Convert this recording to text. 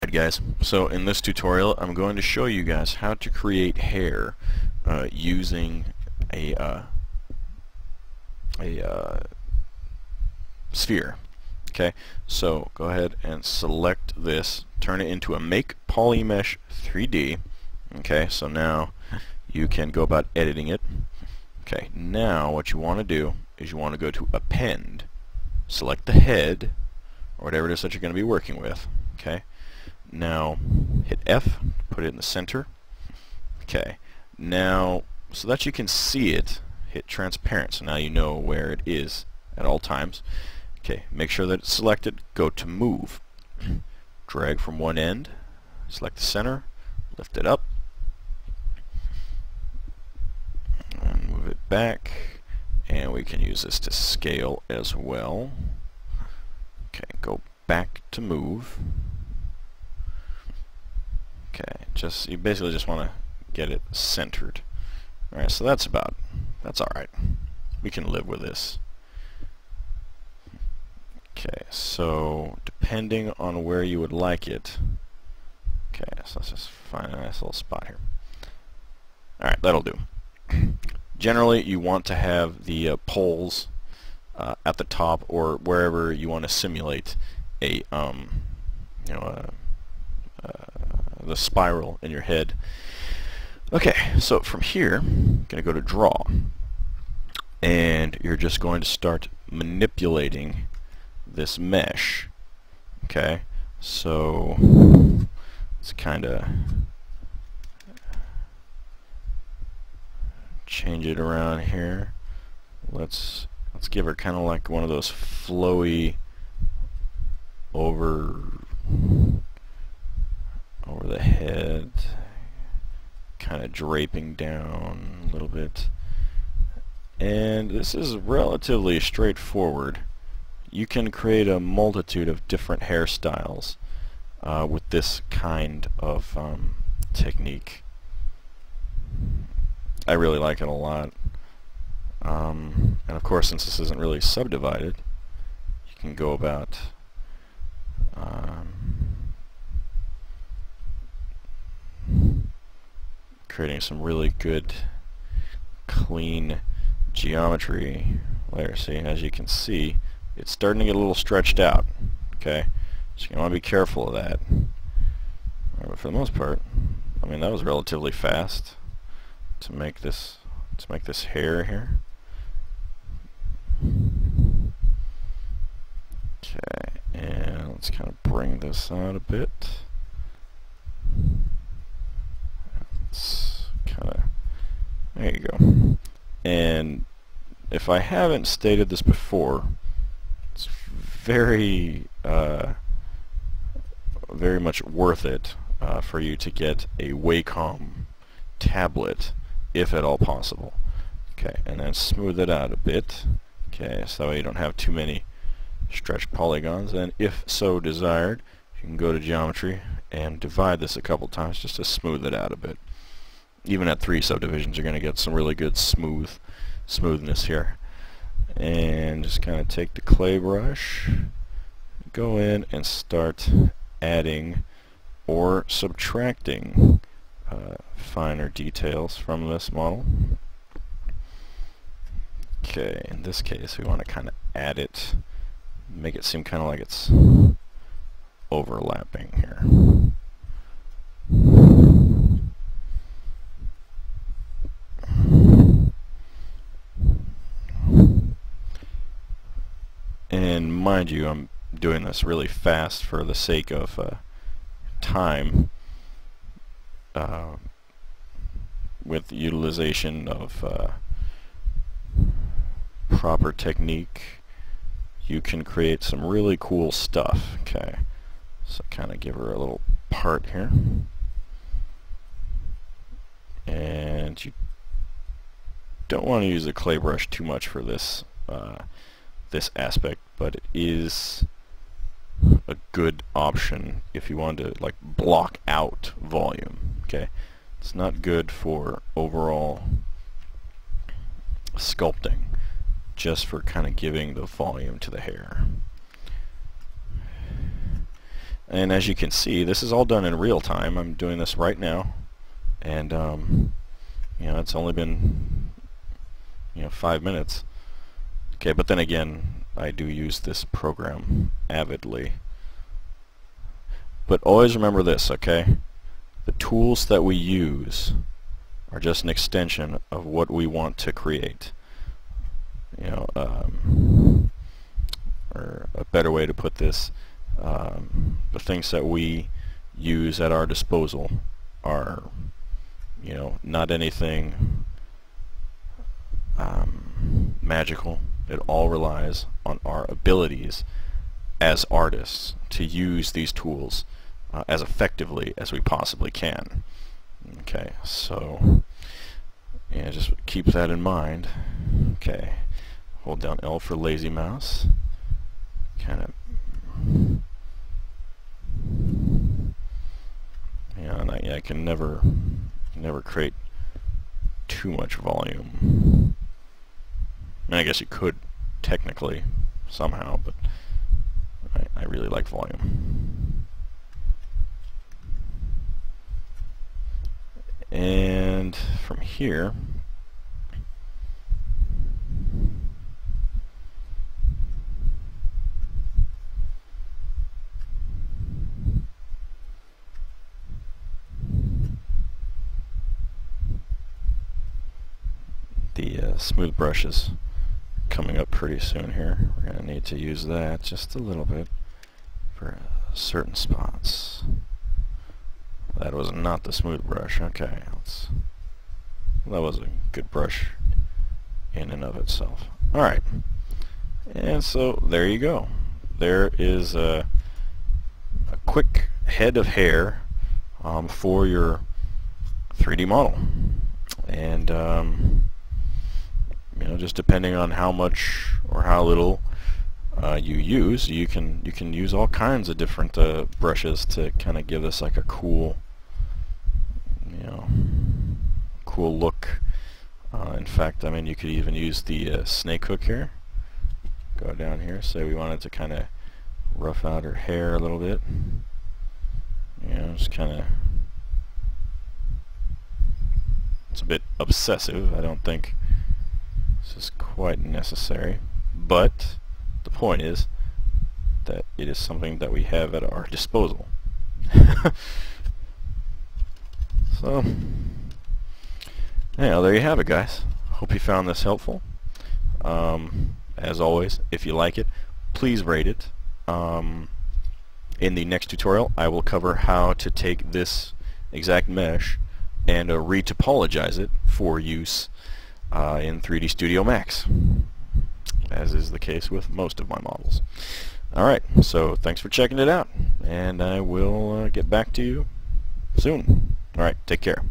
Alright guys, so in this tutorial I'm going to show you guys how to create hair using a sphere. Okay, so go ahead and select this, turn it into a Make Polymesh 3D. Okay, so now you can go about editing it. Okay, now what you want to do is you want to go to Append, select the head, or whatever it is that you're going to be working with. Okay, now hit F, put it in the center. Okay, now so that you can see it, hit Transparent, so now you know where it is at all times. Okay, make sure that it's selected, go to Move, drag from one end, select the center, lift it up, and move it back, and we can use this to scale as well. Okay, go back to Move. Okay, you basically just want to get it centered. Alright, so that's alright. We can live with this. Okay, so depending on where you would like it. Okay, so let's just find a nice little spot here. Alright, that'll do. Generally, you want to have the poles at the top or wherever you want to simulate a the spiral in your head. Okay, so from here, I'm going to go to Draw, and you're just going to start manipulating this mesh. Okay, so let's kind of change it around here. Let's give her kind of like one of those flowy over the head, kind of draping down a little bit. And this is relatively straightforward. You can create a multitude of different hairstyles with this kind of technique. I really like it a lot. And of course, since this isn't really subdivided, you can go about creating some really good, clean geometry there. See, as you can see, it's starting to get a little stretched out. Okay, so you want to be careful of that. But for the most part, I mean, that was relatively fast to make this hair here. Okay, and let's kind of bring this out a bit. It's kind of, there you go. And if I haven't stated this before, it's very much worth it for you to get a Wacom tablet, if at all possible. Okay, and then smooth it out a bit. Okay, so that way you don't have too many stretched polygons. And if so desired, you can go to Geometry and divide this a couple times just to smooth it out a bit. Even at 3 subdivisions, you're going to get some really good smoothness here. And just kind of take the clay brush, go in and start adding or subtracting finer details from this model. Okay, in this case we want to kind of add it, make it seem kind of like it's overlapping here. And mind you, I'm doing this really fast for the sake of time, with the utilization of proper technique. You can create some really cool stuff. Okay, so kind of give her a little part here, and you don't want to use the clay brush too much for this this aspect, but it is a good option if you want to like block out volume. Okay, it's not good for overall sculpting, just for kind of giving the volume to the hair. And as you can see, this is all done in real time. I'm doing this right now, and you know, it's only been 5 minutes. Okay, but then again, I do use this program avidly. But always remember this, okay? The tools that we use are just an extension of what we want to create. You know, or a better way to put this, the things that we use at our disposal are, not anything magical. It all relies on our abilities as artists to use these tools as effectively as we possibly can. Okay, so just keep that in mind. Okay, hold down L for lazy mouse. Kind of, and I can never create too much volume. I mean, I guess you could technically somehow, but I really like volume. And from here, the smooth brush is coming up pretty soon here. We're going to need to use that just a little bit for certain spots. That was not the smooth brush. Okay, that was a good brush in and of itself. Alright, and so there you go. There is a quick head of hair for your 3D model. And just depending on how much or how little you use, you can use all kinds of different brushes to kind of give this like a cool look. In fact, I mean, you could even use the snake hook here. Go down here, say we wanted to kind of rough out her hair a little bit. Just kind of, it's a bit obsessive. I don't think this is quite necessary, but the point is that it is something that we have at our disposal. So, there you have it, guys. Hope you found this helpful. As always, if you like it, please rate it. In the next tutorial, I will cover how to take this exact mesh and retopologize it for use in 3D Studio Max, as is the case with most of my models. Alright, so thanks for checking it out, and I will get back to you soon. Alright, take care.